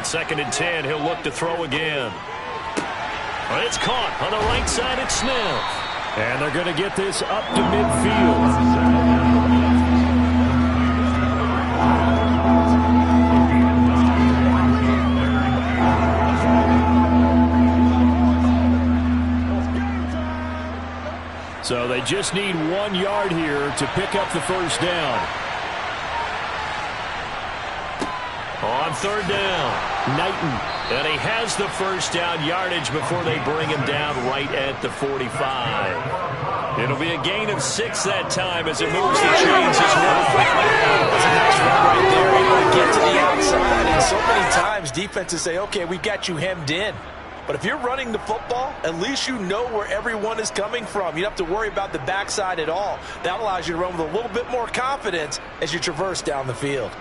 On 2nd and 10, he'll look to throw again. It's caught on the right side. It's Smith. And they're going to get this up to midfield. So they just need 1 yard here to pick up the first down. On 3rd down, Knighton. And he has the first down yardage before they bring him down right at the 45. It'll be a gain of 6 that time as it moves the chains as well. That's a nice run right there. Able to get to the outside. And so many times defenses say, okay, we got you hemmed in. But if you're running the football, at least you know where everyone is coming from. You don't have to worry about the backside at all. That allows you to run with a little bit more confidence as you traverse down the field.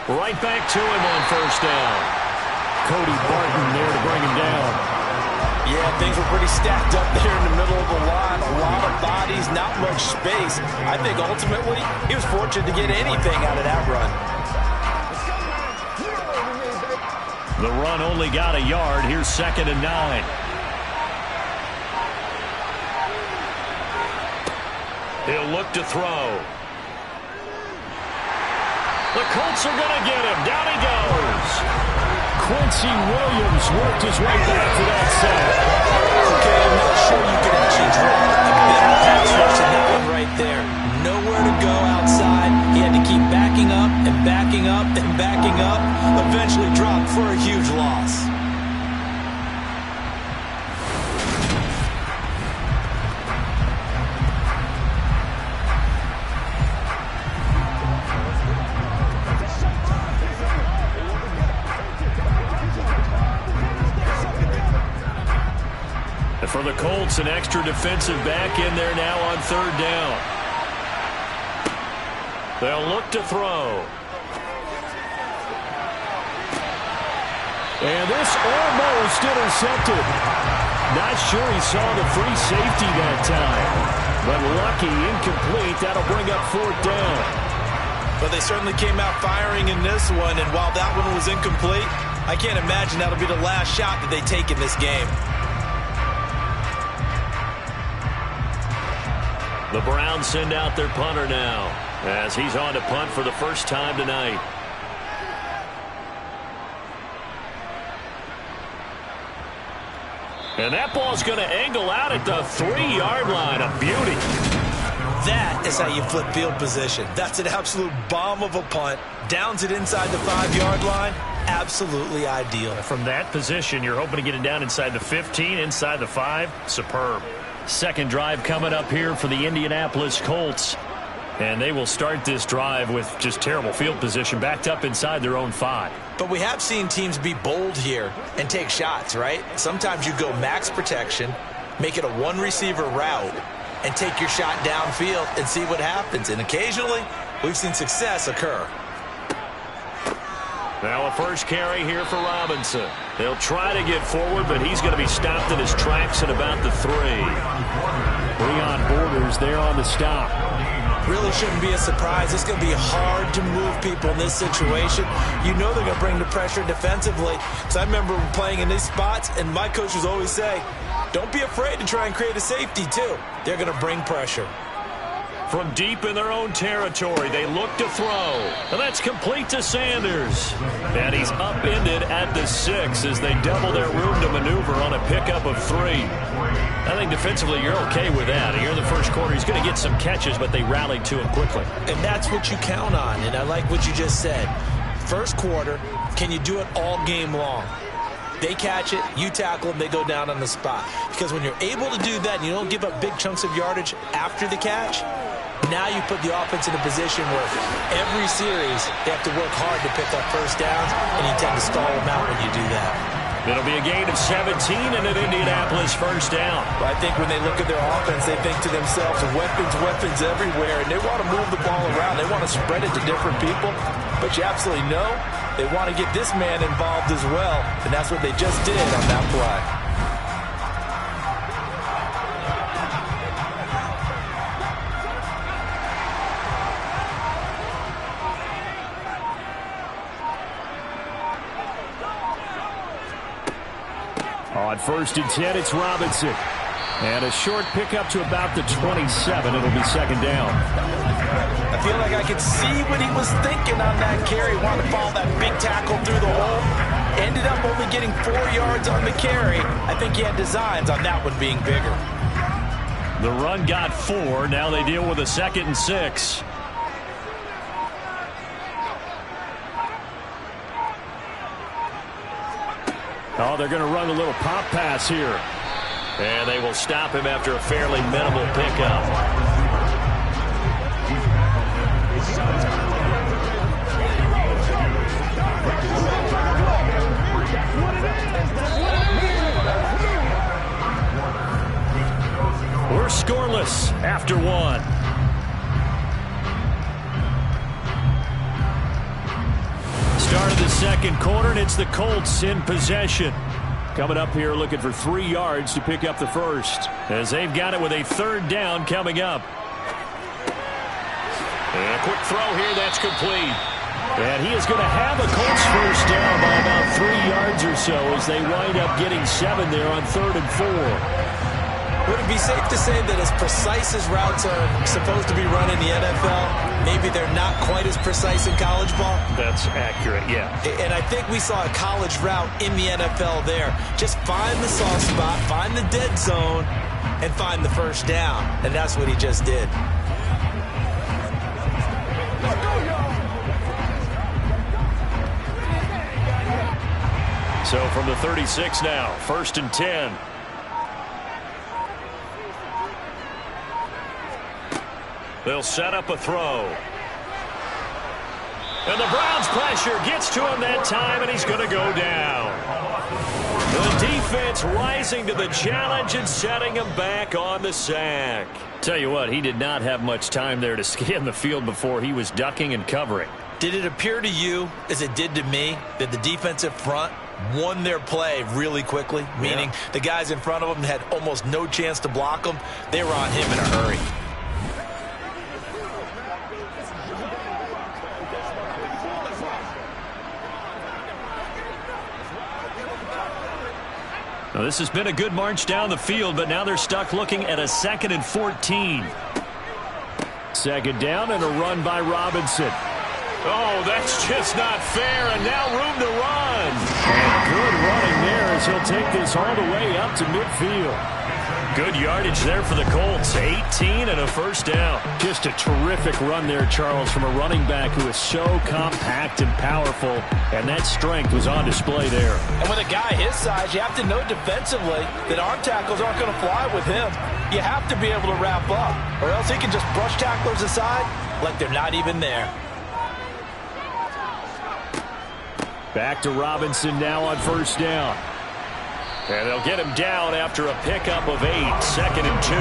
Right back to him on 1st down. Cody Barton there to bring him down. Yeah, things were pretty stacked up there in the middle of the line. A lot of bodies, not much space. I think ultimately he was fortunate to get anything out of that run. The run only got a yard. Here's 2nd and 9. He'll look to throw. The Colts are going to get him. Down he goes. Quincy Williams worked his way back to that sack. Okay, I'm not sure you could actually draw a better pass rush than that one right there. Nowhere to go outside. He had to keep backing up and backing up and backing up. Eventually dropped for a huge loss. For the Colts, an extra defensive back in there now on 3rd down. They'll look to throw. And this almost intercepted. Not sure he saw the free safety that time. But lucky, incomplete. That'll bring up 4th down. But they certainly came out firing in this one. And while that one was incomplete, I can't imagine that'll be the last shot that they take in this game. The Browns send out their punter now as he's on to punt for the first time tonight. And that ball's going to angle out at the 3-yard line. A beauty. That is how you flip field position. That's an absolute bomb of a punt. Downs it inside the 5-yard line. Absolutely ideal. From that position, you're hoping to get it down inside the 15, inside the 5. Superb. Second drive coming up here for the Indianapolis Colts. And they will start this drive with just terrible field position, backed up inside their own 5. But we have seen teams be bold here and take shots, right? Sometimes you go max protection, make it a one-receiver route, and take your shot downfield and see what happens. And occasionally, we've seen success occur. Now a first carry here for Robinson. They'll try to get forward, but he's going to be stopped in his tracks at about the 3. Breon Borders there on the stop. Really shouldn't be a surprise. It's going to be hard to move people in this situation. You know they're going to bring the pressure defensively. So I remember playing in these spots, and my coaches always say, don't be afraid to try and create a safety, too. They're going to bring pressure. From deep in their own territory, they look to throw. And that's complete to Sanders. And he's upended at the 6 as they double their room to maneuver on a pickup of 3. I think defensively you're okay with that. Here in the first quarter, he's going to get some catches, but they rallied to him quickly. And that's what you count on, and I like what you just said. First quarter, can you do it all game long? They catch it, you tackle them, they go down on the spot. Because when you're able to do that and you don't give up big chunks of yardage after the catch, now you put the offense in a position where every series they have to work hard to pick up first downs, and you tend to stall them out when you do that. It'll be a gain of 17 and an Indianapolis first down. But I think when they look at their offense, they think to themselves, weapons everywhere, and they want to move the ball around. They want to spread it to different people. But you absolutely know they want to get this man involved as well, and that's what they just did on that play. On 1st and 10, it's Robinson. And a short pickup to about the 27. It'll be second down. I feel like I could see what he was thinking on that carry. Wanted to follow that big tackle through the hole. Ended up only getting 4 yards on the carry. I think he had designs on that one being bigger. The run got 4. Now they deal with a 2nd and 6. Oh, they're going to run a little pop pass here. And they will stop him after a fairly minimal pickup. We're scoreless after 1. Start of the second quarter, and it's the Colts in possession. Coming up here looking for 3 yards to pick up the first, as they've got it with a 3rd down coming up. And a quick throw here, that's complete. And he is going to have a Colts first down by about 3 yards or so as they wind up getting 7 there on 3rd and 4. Would it be safe to say that as precise as routes are supposed to be run in the NFL, maybe they're not quite as precise in college ball? That's accurate, yeah. And I think we saw a college route in the NFL there. Just find the soft spot, find the dead zone, and find the first down. And that's what he just did. So from the 36 now, 1st and 10. They'll set up a throw. And the Browns' pressure gets to him that time, and he's going to go down. The defense rising to the challenge and setting him back on the sack. Tell you what, he did not have much time there to scan the field before he was ducking and covering. Did it appear to you, as it did to me, that the defensive front won their play really quickly? Meaning the guys in front of them had almost no chance to block them. They were on him in a hurry. Now, this has been a good march down the field, but now they're stuck looking at a 2nd and 14. 2nd down and a run by Robinson. Oh, that's just not fair, and now room to run. And good running there as he'll take this all the way up to midfield. Good yardage there for the Colts. 18 and a first down. Just a terrific run there, Charles, from a running back who is so compact and powerful, and that strength was on display there. And with a guy his size, you have to know defensively that arm tackles aren't going to fly with him. You have to be able to wrap up, or else he can just brush tacklers aside like they're not even there. Back to Robinson now on 1st down. And they'll get him down after a pickup of 8, 2nd and 2.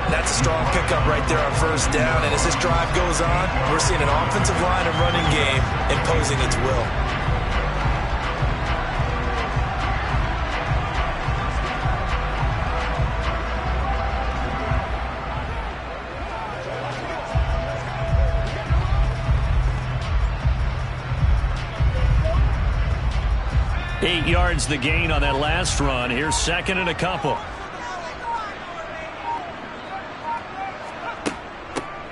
That's a strong pickup right there on 1st down. And as this drive goes on, we're seeing an offensive line and running game imposing its will. Eight yards the gain on that last run. Here's 2nd and a couple.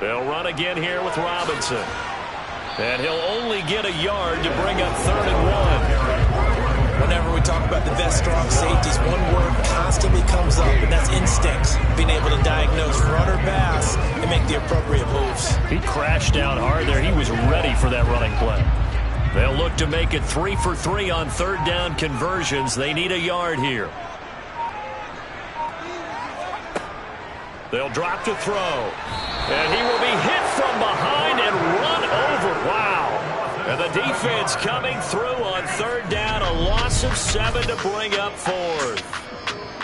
They'll run again here with Robinson. And he'll only get a yard to bring up 3rd and 1. Whenever we talk about the best strong safeties, one word constantly comes up, and that's instincts. Being able to diagnose run or pass and make the appropriate moves. He crashed down hard there. He was ready for that running play. They'll look to make it 3 for 3 on 3rd down conversions. They need a yard here. They'll drop to throw. And he will be hit from behind and run over. Wow. And the defense coming through on 3rd down. A loss of 7 to bring up 4th.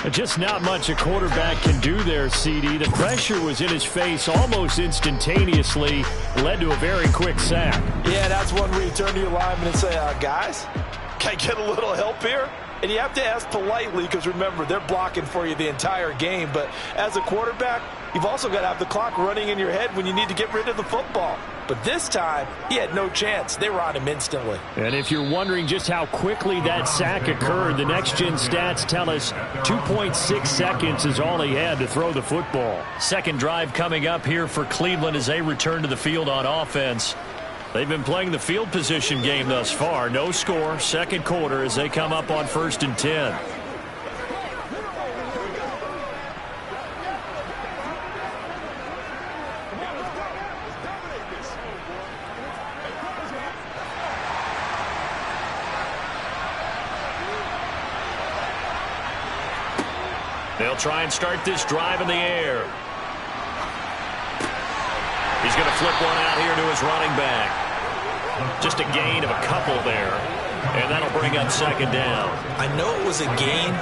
Just not much a quarterback can do there, CD. The pressure was in his face almost instantaneously, led to a very quick sack. Yeah, that's one where you turn to your lineman and say, guys, can I get a little help here? And you have to ask politely because, remember, they're blocking for you the entire game. But as a quarterback, you've also got to have the clock running in your head when you need to get rid of the football. But this time, he had no chance. They were on him instantly. And if you're wondering just how quickly that sack occurred, the next-gen stats tell us 2.6 seconds is all he had to throw the football. Second drive coming up here for Cleveland as they return to the field on offense. They've been playing the field position game thus far. No score, second quarter as they come up on 1st and 10. They'll try and start this drive in the air. He's going to flip one out here to his running back. Just a gain of a couple there. And that'll bring up second down. I know it was a gain,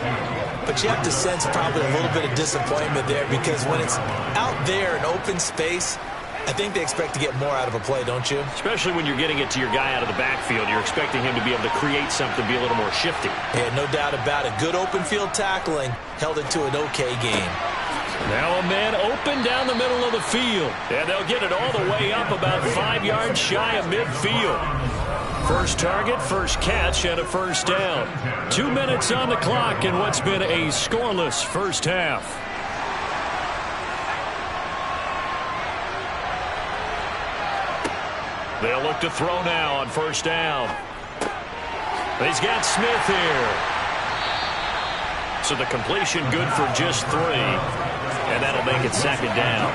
but you have to sense probably a little bit of disappointment there because when it's out there in open space, I think they expect to get more out of a play, don't you? Especially when you're getting it to your guy out of the backfield. You're expecting him to be able to create something, be a little more shifty. Yeah, no doubt about it. Good open field tackling held it to an okay game. Now a man open down the middle of the field. And they'll get it all the way up about 5 yards shy of midfield. First target, first catch, and a first down. 2 minutes on the clock in what's been a scoreless first half. They'll look to throw now on first down. He's got Smith here. So the completion good for just 3. And that'll make it second down.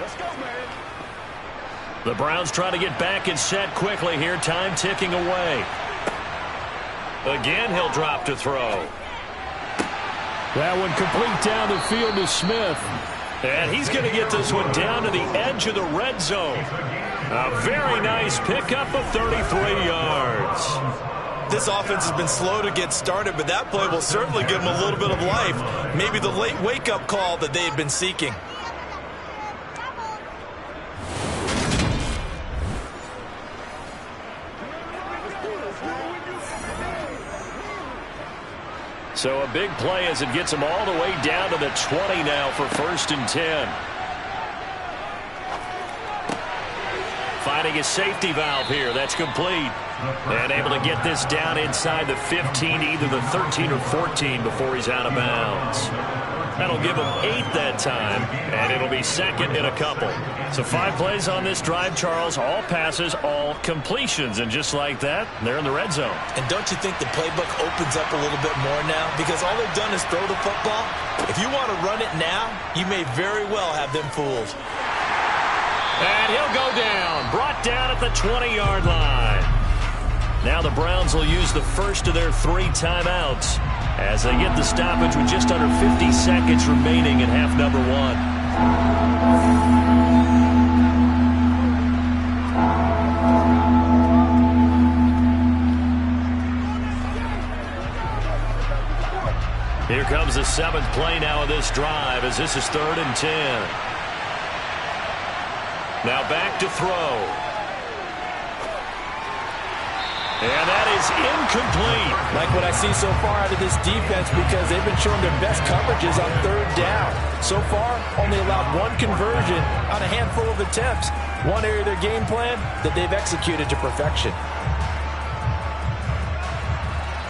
Let's go, man. The Browns try to get back and set quickly here. Time ticking away. Again, he'll drop to throw. That one complete down the field to Smith. And he's going to get this one down to the edge of the red zone. A very nice pickup of 33 yards. This offense has been slow to get started, but that play will certainly give them a little bit of life. Maybe the late wake-up call that they had been seeking. So a big play as it gets them all the way down to the 20 now for 1st and 10. Finding a safety valve here. That's complete. And able to get this down inside the 15, either the 13 or 14 before he's out of bounds. That'll give him 8 that time, and it'll be second in a couple. So 5 plays on this drive, Charles. All passes, all completions. And just like that, they're in the red zone. And don't you think the playbook opens up a little bit more now? Because all they've done is throw the football. If you want to run it now, you may very well have them fooled. And he'll go down. Brought down at the 20-yard line. Now the Browns will use the first of their 3 timeouts as they get the stoppage with just under 50 seconds remaining in half number 1. Here comes the 7th play now of this drive as this is 3rd and 10. Now back to throw. And that is incomplete. Like what I see so far out of this defense because they've been showing their best coverages on 3rd down. So far, only allowed 1 conversion on a handful of attempts. One area of their game plan that they've executed to perfection.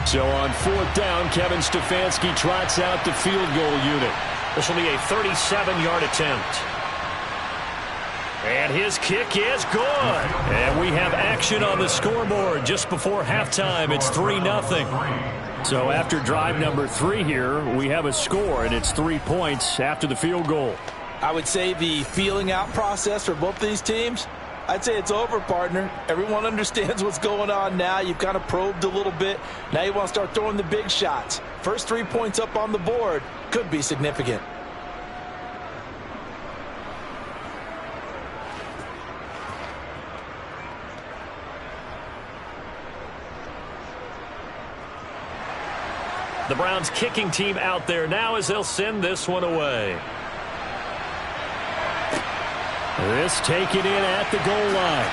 So on 4th down, Kevin Stefanski trots out the field goal unit. This will be a 37-yard attempt. And his kick is good. And we have action on the scoreboard just before halftime. It's 3-0. So after drive number 3 here, we have a score, and it's 3 points after the field goal. I would say the feeling out process for both these teams, I'd say it's over, partner. Everyone understands what's going on now. You've kind of probed a little bit. Now you want to start throwing the big shots. First 3 points up on the board could be significant. The Browns kicking team out there now as they'll send this one away. This taken in at the goal line.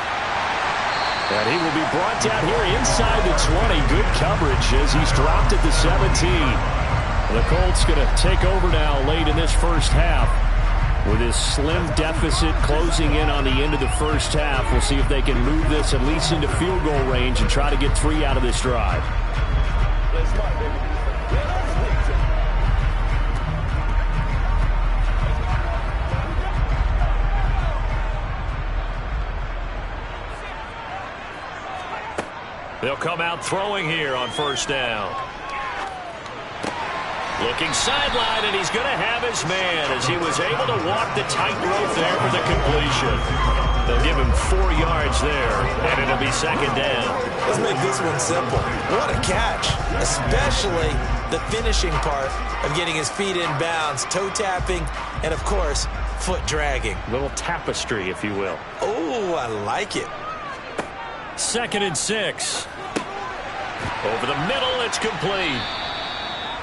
And he will be brought down here inside the 20. Good coverage as he's dropped at the 17. The Colts going to take over now late in this first half. With his slim deficit closing in on the end of the first half, we'll see if they can move this at least into field goal range and try to get 3 out of this drive. They'll come out throwing here on first down. Looking sideline, and he's going to have his man as he was able to walk the tightrope there for the completion. They'll give him 4 yards there, and it'll be second down. Let's make this one simple. What a catch, especially the finishing part of getting his feet in bounds, toe tapping, and, of course, foot dragging. A little tapestry, if you will. Oh, I like it. 2nd and 6. Over the middle, it's complete.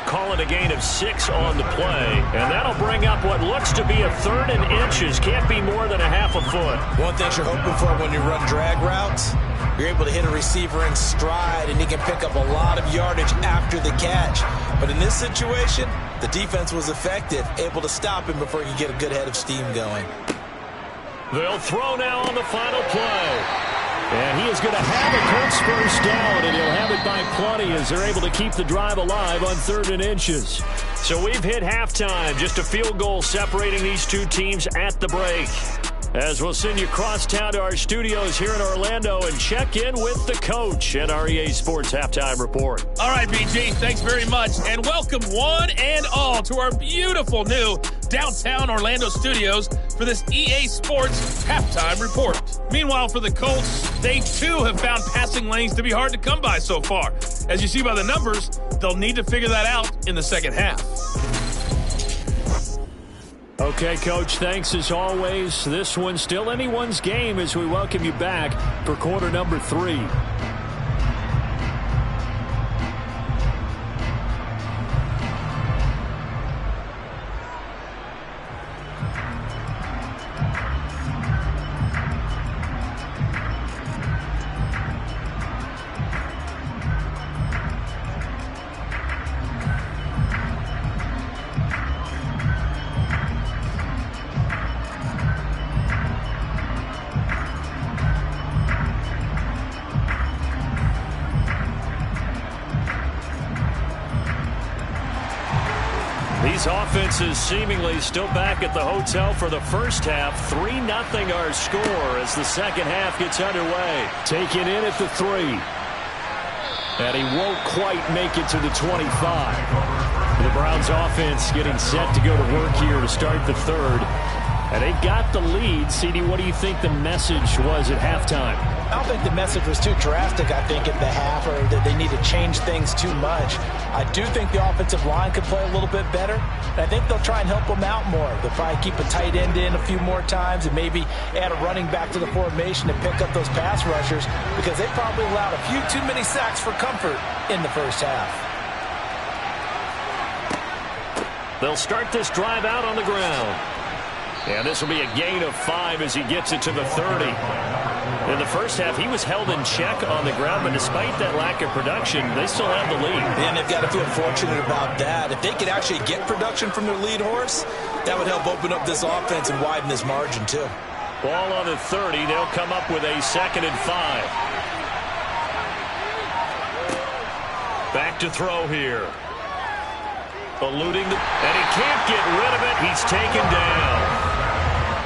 Call it a gain of 6 on the play, and that'll bring up what looks to be a 3rd and inches. Can't be more than a half a foot. One thing you're hoping for when you run drag routes, you're able to hit a receiver in stride, and he can pick up a lot of yardage after the catch. But in this situation, the defense was effective, able to stop him before you get a good head of steam going. They'll throw now on the final play. And he is going to have a Colts first down, and he'll have it by plenty as they're able to keep the drive alive on 3rd and inches. So we've hit halftime, just a field goal separating these two teams at the break. As we'll send you across town to our studios here in Orlando and check in with the coach at our EA Sports Halftime Report. All right, BG, thanks very much. And welcome one and all to our beautiful new downtown Orlando studios for this EA Sports Halftime Report. Meanwhile, for the Colts, they too have found passing lanes to be hard to come by so far. As you see by the numbers, they'll need to figure that out in the second half. Okay, Coach, thanks as always. This one's still anyone's game as we welcome you back for quarter number 3. These offenses seemingly still back at the hotel for the first half. 3-0 our score as the second half gets underway. Taken in at the 3. And he won't quite make it to the 25. The Browns offense getting set to go to work here to start the 3rd. And they got the lead. CD, what do you think the message was at halftime? I don't think the message was too drastic, I think, at the half, or that they need to change things too much. I do think the offensive line could play a little bit better, and I think they'll try and help them out more. They'll probably keep a tight end in a few more times and maybe add a running back to the formation to pick up those pass rushers, because they probably allowed a few too many sacks for comfort in the first half. They'll start this drive out on the ground. And this will be a gain of 5 as he gets it to the 30. In the first half, he was held in check on the ground, but despite that lack of production, they still have the lead. And they've got to feel fortunate about that. If they could actually get production from their lead horse, that would help open up this offense and widen this margin, too. Ball on the 30. They'll come up with a 2nd and 5. Back to throw here. Eluding and he can't get rid of it. He's taken down.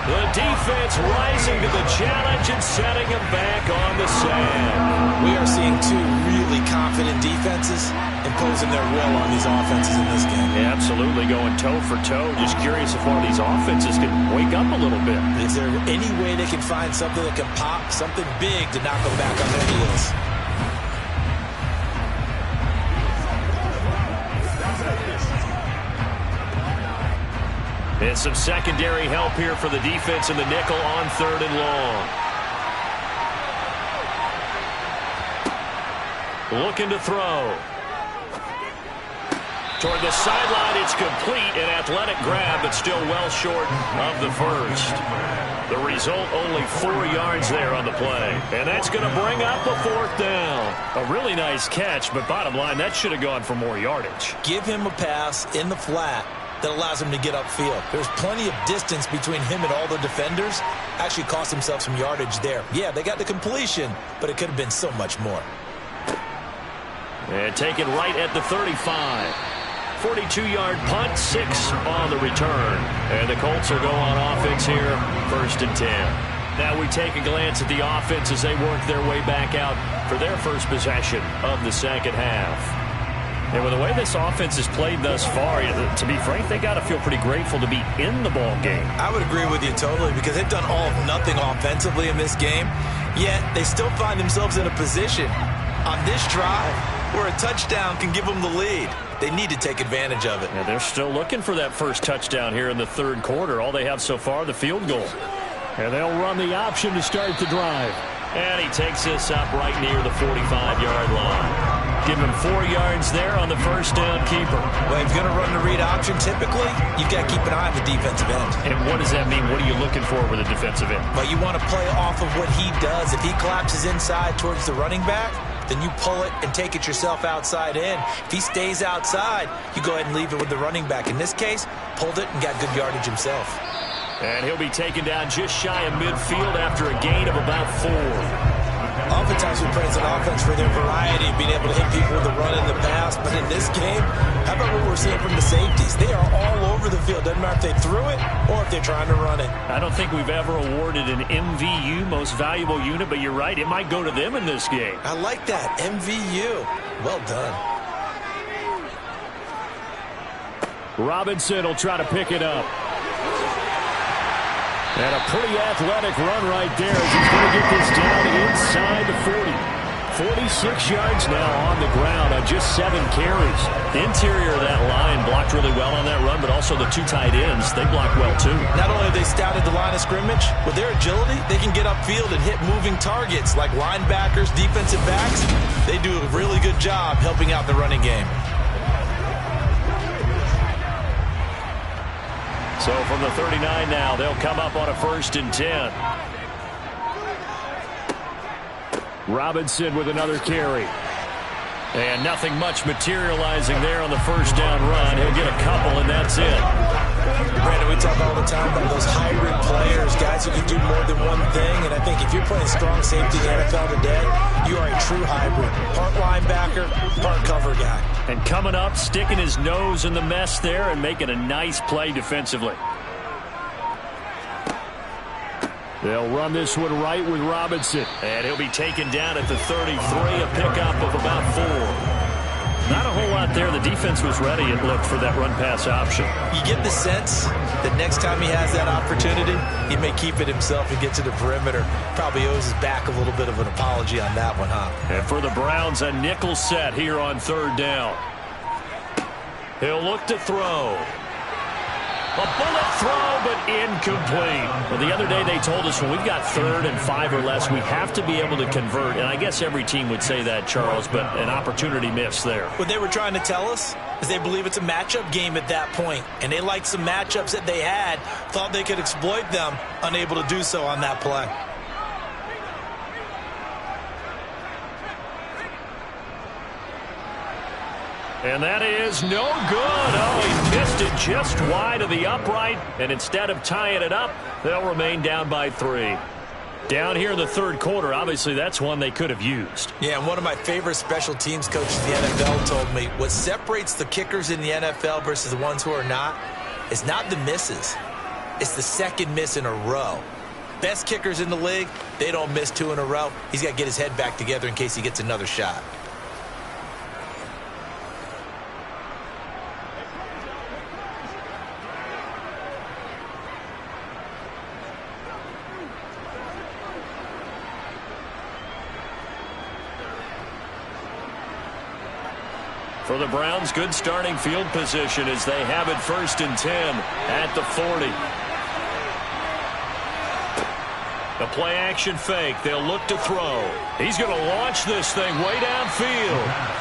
The defense rising to the challenge and setting him back on the sand. We are seeing two really confident defenses imposing their will on these offenses in this game. Yeah, absolutely, going toe for toe. Just curious if one of these offenses can wake up a little bit. Is there any way they can find something that can pop, something big to knock them back on their heels? And some secondary help here for the defense in the nickel on 3rd and long. Looking to throw. Toward the sideline, it's complete. An athletic grab, but still well short of the first. The result, only 4 yards there on the play. And that's going to bring up a 4th down. A really nice catch, but bottom line, that should have gone for more yardage. Give him a pass in the flat that allows him to get upfield. There's plenty of distance between him and all the defenders. Actually cost himself some yardage there. Yeah, they got the completion, but it could have been so much more. And taken right at the 35. 42-yard punt, 6 on the return. And the Colts will go on offense here, 1st and 10. Now we take a glance at the offense as they work their way back out for their first possession of the second half. And with the way this offense has played thus far, to be frank, they got to feel pretty grateful to be in the ball game. I would agree with you totally because they've done all of nothing offensively in this game, yet they still find themselves in a position on this drive where a touchdown can give them the lead. They need to take advantage of it. Yeah, they're still looking for that first touchdown here in the 3rd quarter. All they have so far, the field goal. And they'll run the option to start the drive. And he takes this up right near the 45-yard line. Give him 4 yards there on the first down keeper. Well, if you're going to run the read option, typically, you've got to keep an eye on the defensive end. And what does that mean? What are you looking for with a defensive end? Well, you want to play off of what he does. If he collapses inside towards the running back, then you pull it and take it yourself outside in. If he stays outside, you go ahead and leave it with the running back. In this case, pulled it and got good yardage himself. And he'll be taken down just shy of midfield after a gain of about 4. Oftentimes we praise an offense for their variety of being able to hit people with the run in the pass. But in this game, how about what we're seeing from the safeties? They are all over the field. Doesn't matter if they threw it or if they're trying to run it. I don't think we've ever awarded an MVU, most valuable unit, but you're right. It might go to them in this game. I like that. MVU. Well done. Robinson will try to pick it up. And a pretty athletic run right there as he's going to get this down inside the 40. 46 yards now on the ground on just 7 carries. The interior of that line blocked really well on that run, but also the 2 tight ends, they blocked well too. Not only have they scouted the line of scrimmage, with their agility, they can get upfield and hit moving targets like linebackers, defensive backs. They do a really good job helping out the running game. So from the 39 now, they'll come up on a 1st and 10. Robinson with another carry. And nothing much materializing there on the first down run. He'll get a couple, and that's it. Brandon, we talk all the time about those hybrid players, guys who can do more than one thing. And I think if you're playing strong safety in the NFL today, you are a true hybrid. Part linebacker, part cover guy. And coming up, sticking his nose in the mess there and making a nice play defensively. They'll run this one right with Robinson. And he'll be taken down at the 33, a pickup of about 4. Not a whole lot there. The defense was ready, it looked, for that run-pass option. You get the sense that next time he has that opportunity, he may keep it himself and get to the perimeter. Probably owes his back a little bit of an apology on that one, huh? And for the Browns, a nickel set here on 3rd down. He'll look to throw. A bullet throw, but incomplete. Well, the other day they told us when we've got 3rd and 5 or less, we have to be able to convert. And I guess every team would say that, Charles, but an opportunity missed there. What they were trying to tell us is they believe it's a matchup game at that point. And they liked some matchups that they had, thought they could exploit them, unable to do so on that play. And that is no good. Oh, he missed it just wide of the upright. And instead of tying it up, they'll remain down by 3. Down here in the 3rd quarter, obviously that's one they could have used. Yeah, and one of my favorite special teams coaches in the NFL told me what separates the kickers in the NFL versus the ones who are not is not the misses. It's the second miss in a row. Best kickers in the league, they don't miss 2 in a row. He's got to get his head back together in case he gets another shot. For the Browns, good starting field position as they have it 1st and 10 at the 40. The play action fake. They'll look to throw. He's going to launch this thing way downfield.